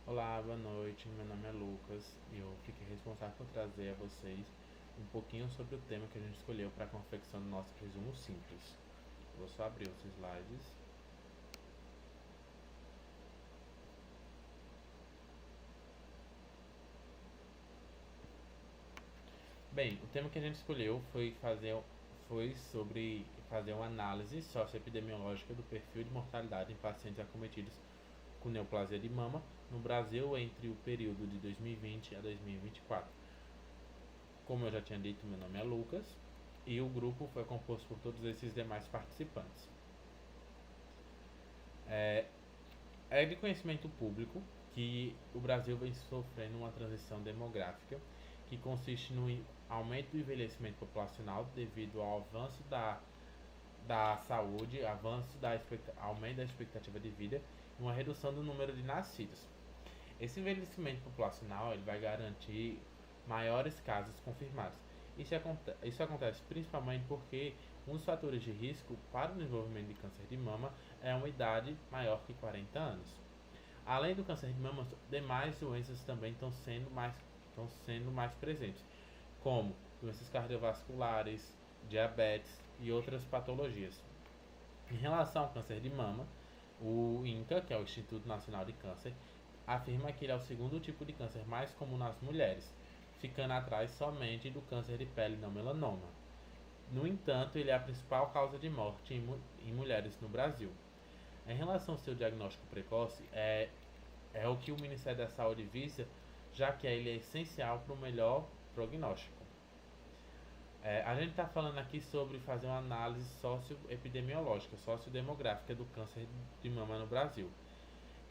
Olá, boa noite. Meu nome é Lucas e eu fiquei responsável por trazer a vocês um pouquinho sobre o tema que a gente escolheu para a confecção do nosso resumo simples. Vou só abrir os slides. Bem, o tema que a gente escolheu foi sobre fazer uma análise socioepidemiológica do perfil de mortalidade em pacientes acometidos com neoplasia de mama no Brasil entre o período de 2020 a 2024. Como eu já tinha dito, meu nome é Lucas e o grupo foi composto por todos esses demais participantes. É de conhecimento público que o Brasil vem sofrendo uma transição demográfica que consiste no aumento do envelhecimento populacional devido ao avanço da saúde, aumento da expectativa de vida e uma redução do número de nascidos. Esse envelhecimento populacional ele vai garantir maiores casos confirmados. Isso acontece principalmente porque um dos fatores de risco para o desenvolvimento de câncer de mama é uma idade maior que 40 anos. Além do câncer de mama, demais doenças também estão sendo mais presentes, como doenças cardiovasculares, diabetes e outras patologias. Em relação ao câncer de mama, o INCA, que é o Instituto Nacional de Câncer, afirma que ele é o segundo tipo de câncer mais comum nas mulheres, ficando atrás somente do câncer de pele não melanoma. No entanto, ele é a principal causa de morte em mulheres no Brasil. Em relação ao seu diagnóstico precoce, é o que o Ministério da Saúde visa, já que ele é essencial para o melhor prognóstico. A gente está falando aqui sobre fazer uma análise socioepidemiológica, sociodemográfica do câncer de mama no Brasil.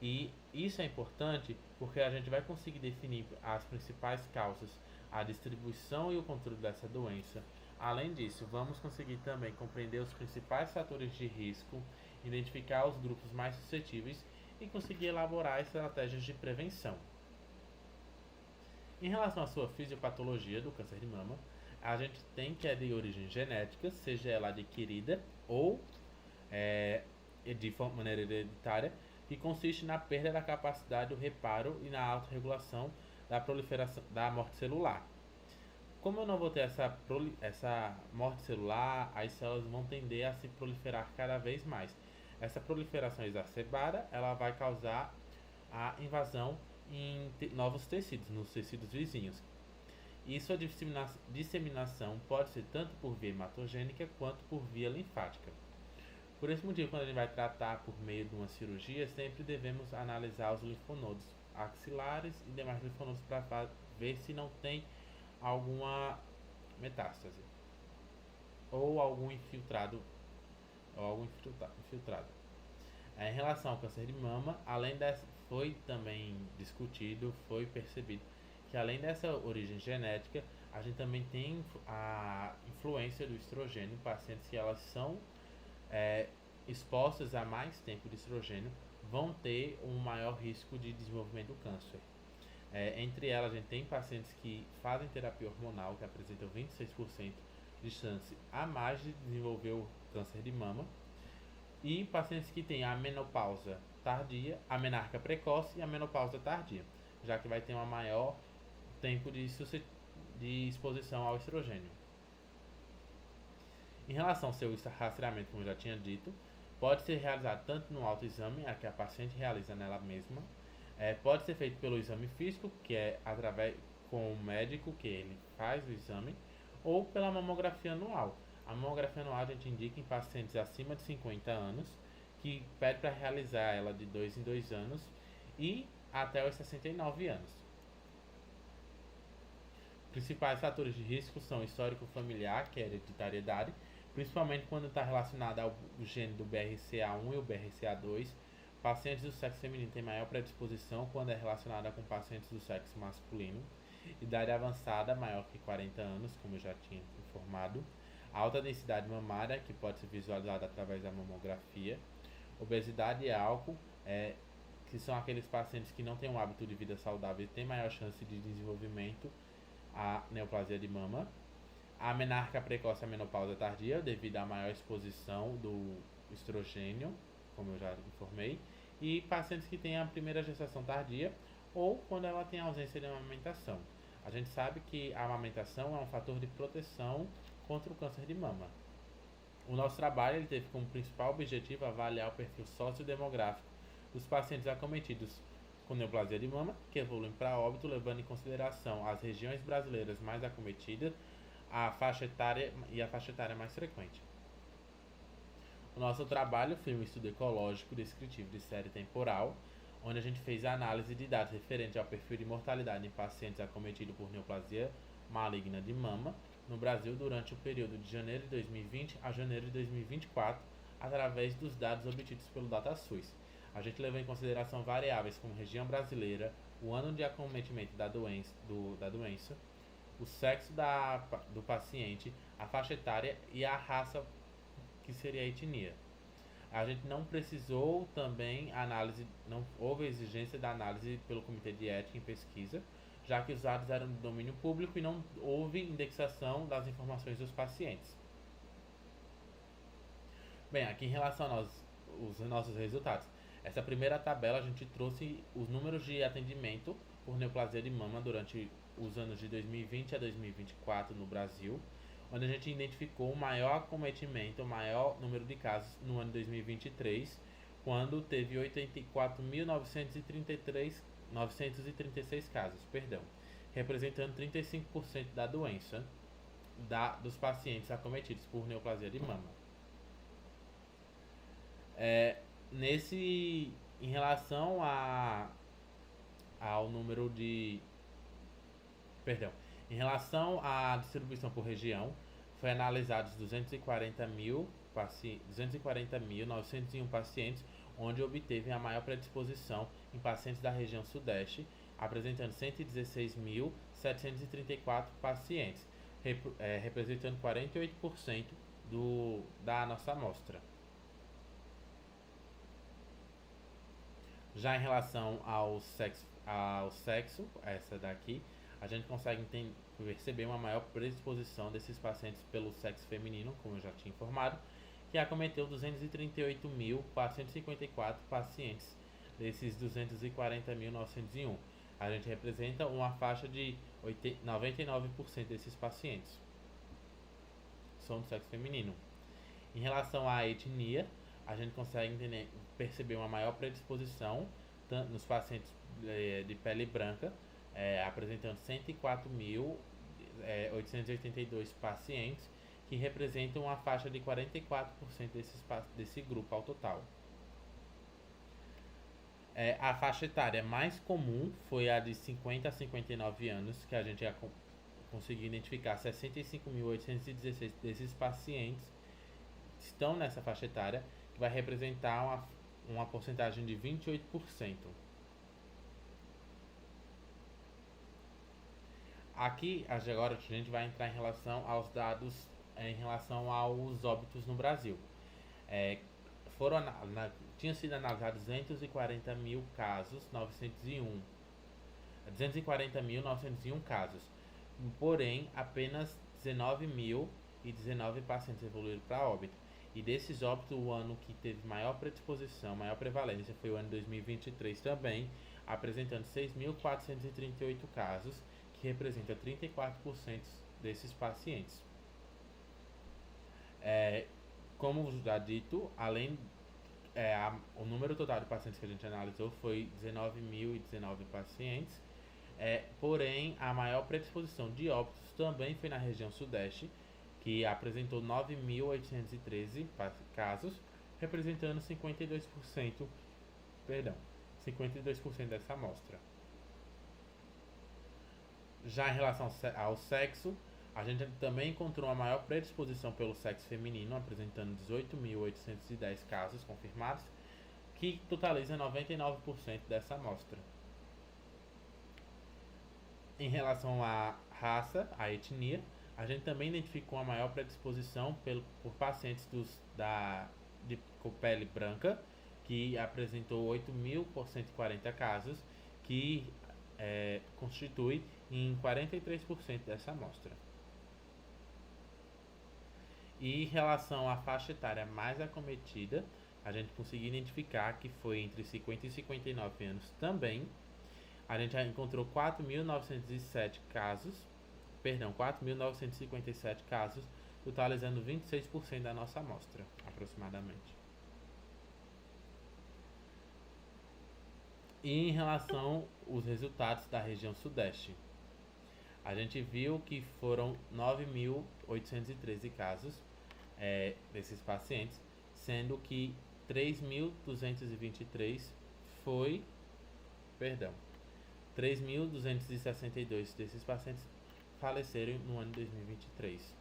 E isso é importante porque a gente vai conseguir definir as principais causas, a distribuição e o controle dessa doença. Além disso, vamos conseguir também compreender os principais fatores de risco, identificar os grupos mais suscetíveis e conseguir elaborar estratégias de prevenção. Em relação à sua fisiopatologia do câncer de mama, a gente tem que é de origem genética, seja ela adquirida ou de maneira hereditária, que consiste na perda da capacidade do reparo e na autorregulação da proliferação da morte celular. Como eu não vou ter essa morte celular, as células vão tender a se proliferar cada vez mais. Essa proliferação exacerbada, ela vai causar a invasão em novos tecidos, nos tecidos vizinhos. E sua disseminação pode ser tanto por via hematogênica quanto por via linfática. Por esse motivo, quando a gente vai tratar por meio de uma cirurgia, sempre devemos analisar os linfonodos axilares e demais linfonodos para ver se não tem alguma metástase ou algum infiltrado infiltrado. Em relação ao câncer de mama, foi também discutido, foi percebido que além dessa origem genética, a gente também tem a influência do estrogênio em pacientes que elas são expostas a mais tempo de estrogênio vão ter um maior risco de desenvolvimento do câncer. Entre elas, a gente tem pacientes que fazem terapia hormonal que apresentam 26% de chance a mais de desenvolver o câncer de mama e pacientes que têm a menopausa tardia, a menarca precoce e a menopausa tardia, já que vai ter um maior tempo de exposição ao estrogênio. Em relação ao seu rastreamento, como eu já tinha dito, pode ser realizado tanto no autoexame, a que a paciente realiza nela mesma, pode ser feito pelo exame físico, que é através com o médico que ele faz o exame, ou pela mamografia anual. A mamografia anual a gente indica em pacientes acima de 50 anos, que pede para realizar ela de 2 em 2 anos e até os 69 anos. Principais fatores de risco são o histórico familiar, que é a hereditariedade, principalmente quando está relacionado ao gene do BRCA1 e o BRCA2. Pacientes do sexo feminino têm maior predisposição quando é relacionada com pacientes do sexo masculino. Idade avançada, maior que 40 anos, como eu já tinha informado. Alta densidade mamária, que pode ser visualizada através da mamografia. Obesidade e álcool, que são aqueles pacientes que não têm um hábito de vida saudável e têm maior chance de desenvolvimento a neoplasia de mama. A menarca precoce e a menopausa tardia, devido à maior exposição do estrogênio, como eu já informei. E pacientes que têm a primeira gestação tardia ou quando ela tem ausência de amamentação. A gente sabe que a amamentação é um fator de proteção contra o câncer de mama. O nosso trabalho ele teve como principal objetivo avaliar o perfil sociodemográfico dos pacientes acometidos com neoplasia de mama, que evoluem para óbito, levando em consideração as regiões brasileiras mais acometidas, a faixa etária e a faixa etária mais frequente. O nosso trabalho foi um estudo ecológico descritivo de série temporal, onde a gente fez a análise de dados referentes ao perfil de mortalidade em pacientes acometidos por neoplasia maligna de mama no Brasil durante o período de janeiro de 2020 a janeiro de 2024, através dos dados obtidos pelo DataSUS. A gente levou em consideração variáveis como região brasileira, o ano de acometimento da doença, o sexo do paciente, a faixa etária e a raça, que seria a etnia. A gente não precisou também não houve exigência da análise pelo Comitê de Ética em Pesquisa, já que os dados eram de domínio público e não houve indexação das informações dos pacientes. Bem, aqui em relação aos nossos resultados, essa primeira tabela a gente trouxe os números de atendimento por neoplasia de mama durante os anos de 2020 a 2024 no Brasil, onde a gente identificou o maior acometimento, o maior número de casos no ano de 2023, quando teve 84.936 casos, representando 35% da doença dos pacientes acometidos por neoplasia de mama. Em relação ao número de... Em relação à distribuição por região, foi analisados 240.901 pacientes, onde obteve a maior predisposição em pacientes da região sudeste, apresentando 116.734 pacientes, representando 48% da nossa amostra. Já em relação ao sexo, essa daqui, a gente consegue perceber uma maior predisposição desses pacientes pelo sexo feminino, como eu já tinha informado, que acometeu 238.454 pacientes desses 240.901. A gente representa uma faixa de 99% desses pacientes são do sexo feminino. Em relação à etnia, a gente consegue perceber uma maior predisposição nos pacientes de pele branca, apresentando 104.882 pacientes, que representam uma faixa de 44% desse grupo ao total. A faixa etária mais comum foi a de 50 a 59 anos, que a gente já conseguiu identificar 65.816 desses pacientes estão nessa faixa etária, que vai representar uma porcentagem de 28%. Aqui, agora, a gente vai entrar em relação aos dados, em relação aos óbitos no Brasil. Tinham sido analisados 240.901 casos, porém, apenas 19.019 pacientes evoluíram para óbito. E desses óbitos, o ano que teve maior predisposição, maior prevalência, foi o ano 2023 também, apresentando 6.438 casos, que representa 34% desses pacientes. Como já dito, o número total de pacientes que a gente analisou foi 19.019 pacientes, porém a maior predisposição de óbitos também foi na região sudeste, que apresentou 9.813 casos, representando 52% dessa amostra. Já em relação ao sexo, a gente também encontrou uma maior predisposição pelo sexo feminino, apresentando 18.810 casos confirmados, que totaliza 99% dessa amostra. Em relação à raça, à etnia, a gente também identificou uma maior predisposição por pacientes com pele branca, que apresentou 8.140 casos, que constitui em 43% dessa amostra. E em relação à faixa etária mais acometida, a gente conseguiu identificar que foi entre 50 e 59 anos também, A gente já encontrou 4.957 casos, totalizando 26% da nossa amostra, aproximadamente. E em relação aos resultados da região sudeste, a gente viu que foram 9.813 casos desses pacientes, sendo que 3.223 foi, perdão, 3.262 desses pacientes faleceram no ano de 2023.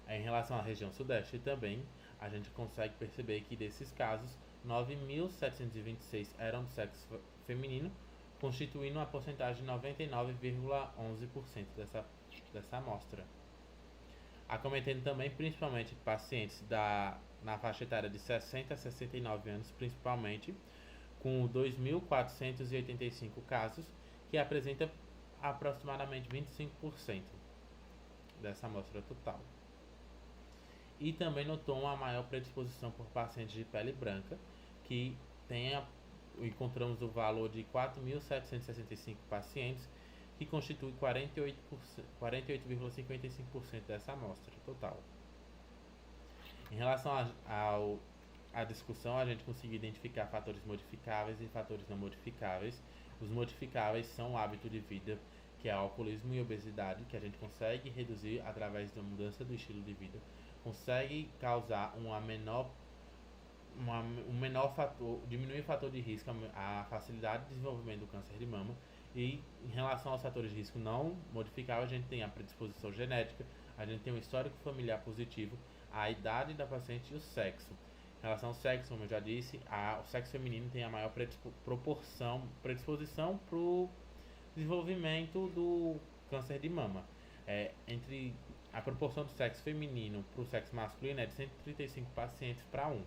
Em relação à região sudeste também, a gente consegue perceber que desses casos, 9.726 eram do sexo feminino, constituindo uma porcentagem de 99,11% dessa amostra. Acometendo também principalmente pacientes na faixa etária de 60 a 69 anos, principalmente, com 2.485 casos, que apresenta aproximadamente 25% dessa amostra total. E também notou uma maior predisposição por pacientes de pele branca, que encontramos o valor de 4.765 pacientes, que constitui 48,55% dessa amostra total. Em relação à discussão, a gente conseguiu identificar fatores modificáveis e fatores não modificáveis. Os modificáveis são o hábito de vida, que é alcoolismo e obesidade, que a gente consegue reduzir através da mudança do estilo de vida, consegue causar um menor fator, diminuir o fator de risco, a facilidade de desenvolvimento do câncer de mama. E em relação aos fatores de risco não modificáveis, a gente tem a predisposição genética, a gente tem um histórico familiar positivo, a idade da paciente e o sexo. Em relação ao sexo, como eu já disse, o sexo feminino tem a maior predisposição para o desenvolvimento do câncer de mama. Entre a proporção do sexo feminino para o sexo masculino é de 135 pacientes para 1.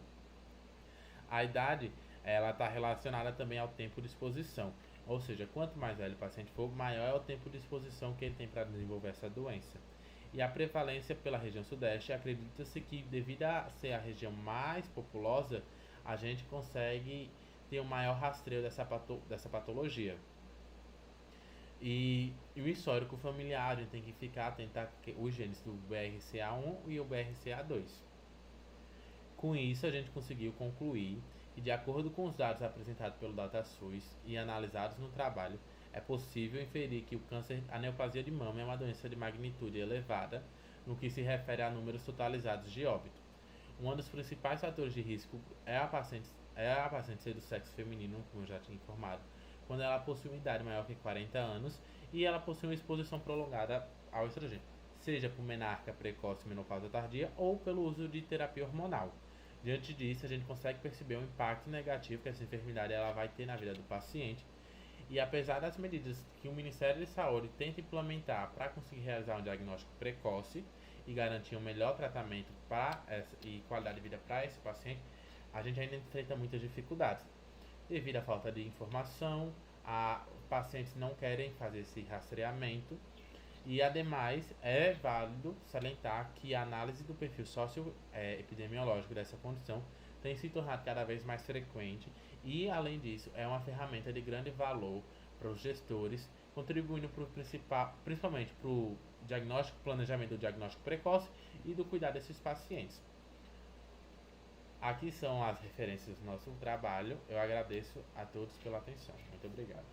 A idade está relacionada também ao tempo de exposição, ou seja, quanto mais velho o paciente for, maior é o tempo de exposição que ele tem para desenvolver essa doença. E a prevalência pela região sudeste, acredita-se que devido a ser a região mais populosa, a gente consegue ter um maior rastreio dessa patologia. E o histórico familiar, a gente tem que ficar atento os genes do BRCA1 e o BRCA2. Com isso, a gente conseguiu concluir que, de acordo com os dados apresentados pelo DataSUS e analisados no trabalho, é possível inferir que a neoplasia de mama é uma doença de magnitude elevada no que se refere a números totalizados de óbito. Um dos principais fatores de risco é a paciente ser do sexo feminino, como eu já tinha informado, quando ela possui uma idade maior que 40 anos e ela possui uma exposição prolongada ao estrogênio, seja por menarca precoce, menopausa tardia ou pelo uso de terapia hormonal. Diante disso, a gente consegue perceber o impacto negativo que essa enfermidade ela vai ter na vida do paciente. E apesar das medidas que o Ministério da Saúde tenta implementar para conseguir realizar um diagnóstico precoce e garantir um melhor tratamento e qualidade de vida para esse paciente, a gente ainda enfrenta muitas dificuldades. Devido à falta de informação, pacientes não querem fazer esse rastreamento. E, ademais, é válido salientar que a análise do perfil socioepidemiológico dessa condição tem se tornado cada vez mais frequente e, além disso, é uma ferramenta de grande valor para os gestores, contribuindo principalmente para o planejamento do diagnóstico precoce e do cuidado desses pacientes. Aqui são as referências do nosso trabalho. Eu agradeço a todos pela atenção. Muito obrigado.